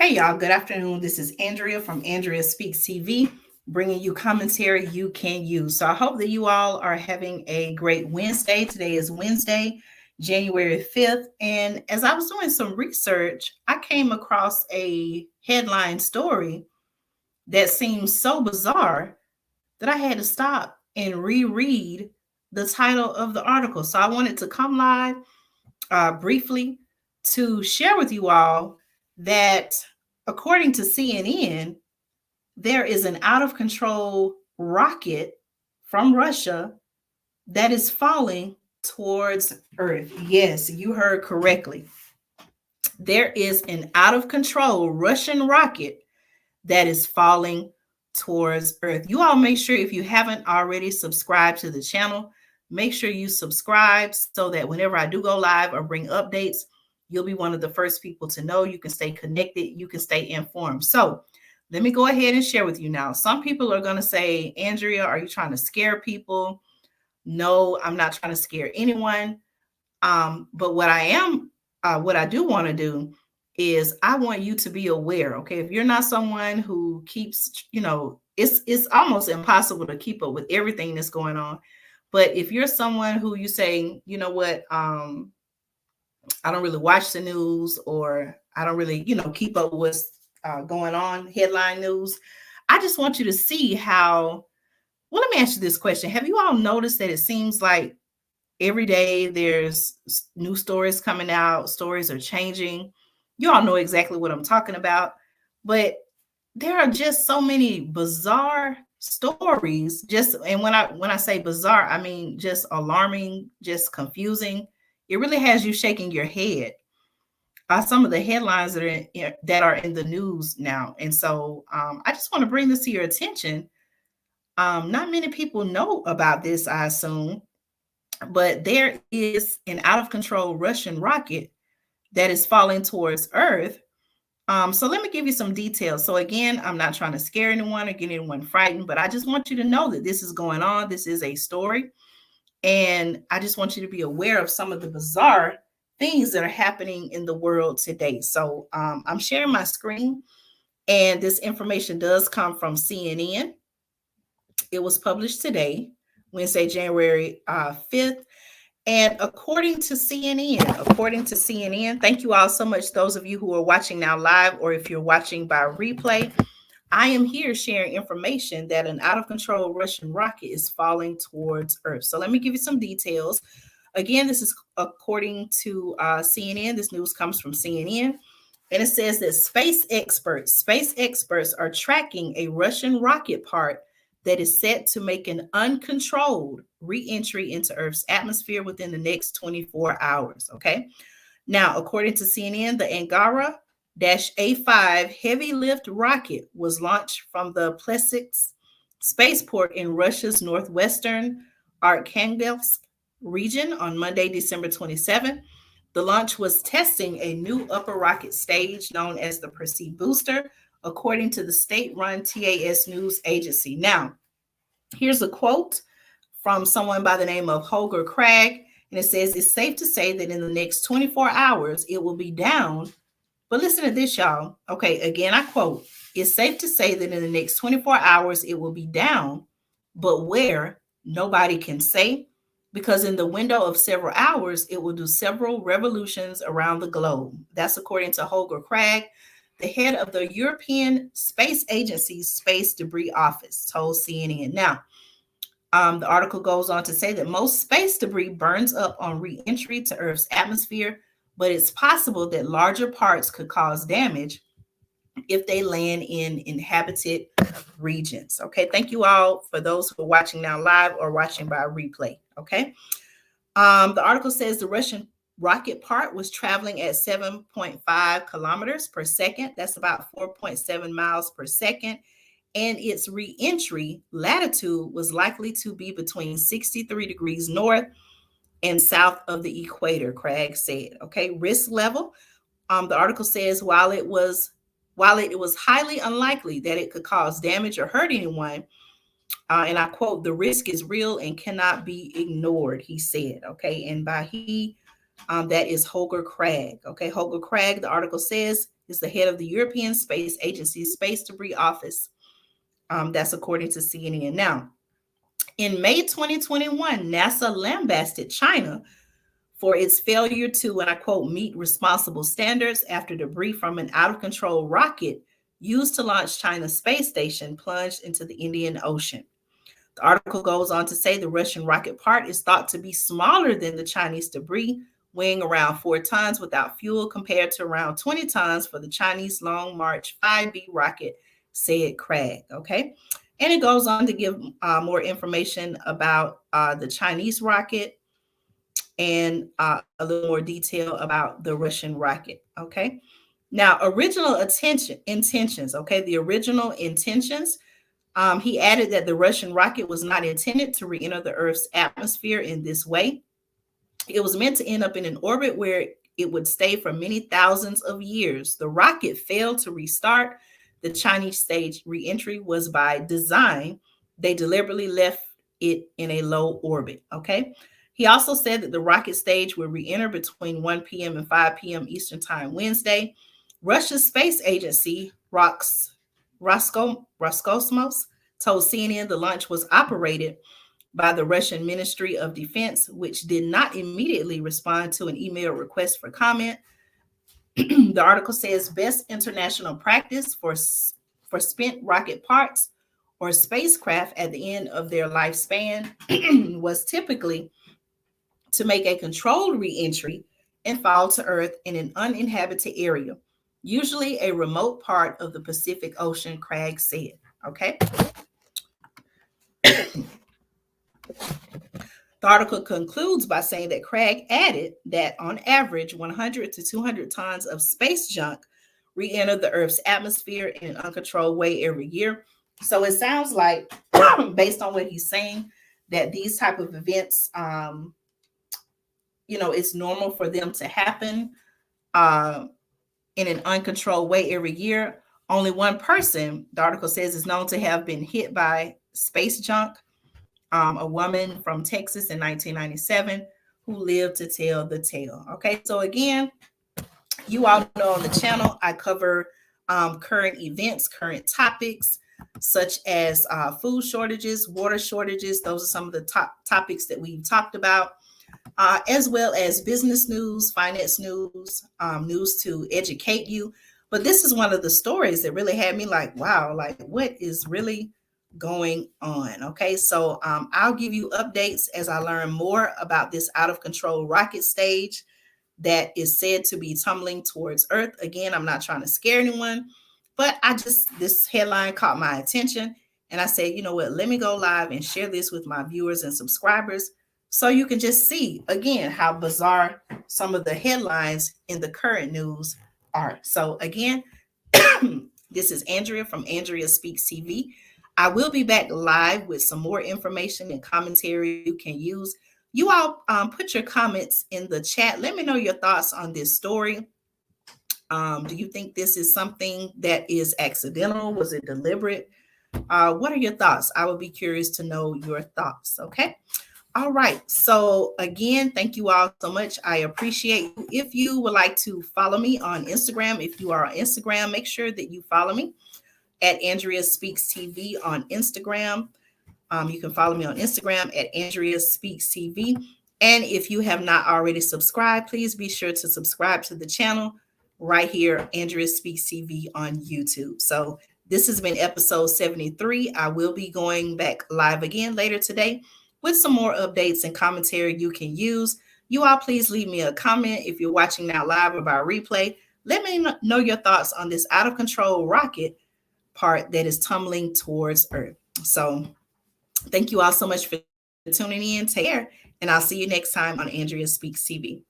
Hey, y'all. Good afternoon. This is Andrea from Andrea Speaks TV, bringing you commentary you can use. So I hope that you all are having a great Wednesday. Today is Wednesday, January 5th. And as I was doing some research, I came across a headline story that seems so bizarre that I had to stop and reread the title of the article. So I wanted to come live briefly to share with you all that according to CNN, there is an out of control rocket from Russia that is falling towards Earth. Yes, you heard correctly. There is an out of control Russian rocket that is falling towards Earth. You all make sure, if you haven't already subscribed to the channel, make sure you subscribe so that whenever I do go live or bring updates, you'll be one of the first people to know. You can stay connected, you can stay informed. So let me go ahead and share with you now. Some people are going to say, Andrea, are you trying to scare people? No, I'm not trying to scare anyone. But what I do want to do is I want you to be aware. Okay, if you're not someone who keeps, it's almost impossible to keep up with everything that's going on. But if you're someone who you say, you know what, I don't really watch the news, or I don't really, keep up with what's going on, headline news. I just want you to see how. Well, let me ask you this question: have you all noticed that it seems like every day there's new stories coming out, stories are changing? You all know exactly what I'm talking about, but there are just so many bizarre stories. Just, and when I say bizarre, I mean just alarming, just confusing. It really has you shaking your head. Some of the headlines that are in the news now, and so I just want to bring this to your attention. Not many people know about this, I assume, but there is an out of control Russian rocket that is falling towards Earth. So let me give you some details. So again, I'm not trying to scare anyone or get anyone frightened, but I just want you to know that this is going on. This is a story. And I just want you to be aware of some of the bizarre things that are happening in the world today. So I'm sharing my screen, and this information does come from CNN. It was published today, Wednesday, January 5th. And according to CNN, thank you all so much, those of you who are watching now live, or if you're watching by replay, I am here sharing information that an out of control Russian rocket is falling towards Earth. So let me give you some details. Again, this is according to CNN. This news comes from CNN. And it says that space experts are tracking a Russian rocket part that is set to make an uncontrolled re-entry into Earth's atmosphere within the next 24 hours. Okay. Now, according to CNN, the Angara-A5 heavy lift rocket was launched from the Plesetsk spaceport in Russia's northwestern Arkhangelsk region on Monday, December 27th. The launch was testing a new upper rocket stage known as the Perseid booster, according to the state-run TAS news agency. Now, here's a quote from someone by the name of Holger Craig, and it says, it's safe to say that in the next 24 hours, it will be down. But listen to this, y'all. Okay, again, I quote, it's safe to say that in the next 24 hours, it will be down, but where, nobody can say, because in the window of several hours, it will do several revolutions around the globe. That's according to Holger Craig, the head of the European Space Agency's Space Debris Office, told CNN. Now, the article goes on to say that most space debris burns up on re-entry to Earth's atmosphere, but it's possible that larger parts could cause damage if they land in inhabited regions. Okay, thank you all for those who are watching now live or watching by replay. Okay, the article says the Russian rocket part was traveling at 7.5 kilometers per second. That's about 4.7 miles per second. And its re-entry latitude was likely to be between 63 degrees north and south of the equator, Craig said. Okay, risk level. The article says while it was highly unlikely that it could cause damage or hurt anyone, and I quote, the risk is real and cannot be ignored, he said. Okay, and by he, That is Holger Krag. Okay, Holger Krag, the article says, is the head of the European Space Agency's Space Debris Office. That's according to CNN. Now, in May 2021, NASA lambasted China for its failure to, and I quote, meet responsible standards after debris from an out of control rocket used to launch China's space station plunged into the Indian Ocean. The article goes on to say the Russian rocket part is thought to be smaller than the Chinese debris, weighing around 4 tons without fuel compared to around 20 tons for the Chinese Long March 5B rocket, said Krag. Okay. And it goes on to give more information about the Chinese rocket and a little more detail about the Russian rocket. Okay. Now, original intentions. Okay. The original intentions. He added that the Russian rocket was not intended to re-enter the Earth's atmosphere in this way. It was meant to end up in an orbit where it would stay for many thousands of years. The rocket failed to restart. The Chinese stage re-entry was by design. They deliberately left it in a low orbit. Okay. He also said that the rocket stage would re-enter between 1 p.m. and 5 p.m. Eastern Time Wednesday. Russia's space agency, Roscosmos, told CNN the launch was operated by the Russian Ministry of Defense, which did not immediately respond to an email request for comment. The article says best international practice for spent rocket parts or spacecraft at the end of their lifespan was typically to make a controlled re-entry and fall to Earth in an uninhabited area, usually a remote part of the Pacific Ocean, Krag said. Okay. The article concludes by saying that Krag added that on average, 100 to 200 tons of space junk re-enter the Earth's atmosphere in an uncontrolled way every year. So it sounds like, based on what he's saying, that these type of events, it's normal for them to happen in an uncontrolled way every year. Only one person, the article says, is known to have been hit by space junk, a woman from Texas in 1997 who lived to tell the tale. Okay, so again, you all know on the channel, I cover current events, current topics, such as food shortages, water shortages. Those are some of the top topics that we've talked about. As well as business news, finance news, news to educate you. But this is one of the stories that really had me like, wow, like what is really going on? Okay, so I'll give you updates as I learn more about this out of control rocket stage that is said to be tumbling towards Earth. Again, I'm not trying to scare anyone, but this headline caught my attention. And I said, you know what, let me go live and share this with my viewers and subscribers so you can just see, again, how bizarre some of the headlines in the current news are. So again, this is Andrea from Andrea Speaks TV. I will be back live with some more information and commentary you can use. You all put your comments in the chat. Let me know your thoughts on this story. Do you think this is something that is accidental? Was it deliberate? What are your thoughts? I would be curious to know your thoughts. Okay. All right. So again, thank you all so much. I appreciate you. If you would like to follow me on Instagram, if you are on Instagram, make sure that you follow me at Andrea Speaks TV on Instagram. You can follow me on Instagram at Andrea Speaks TV. And if you have not already subscribed, please be sure to subscribe to the channel right here, Andrea Speaks TV on YouTube. So this has been episode 73. I will be going back live again later today with some more updates and commentary you can use. You all please leave me a comment if you're watching now live or by replay. Let me know your thoughts on this out of control rocket part that is tumbling towards Earth. So thank you all so much for tuning in. Take care, and I'll see you next time on Andrea Speaks TV.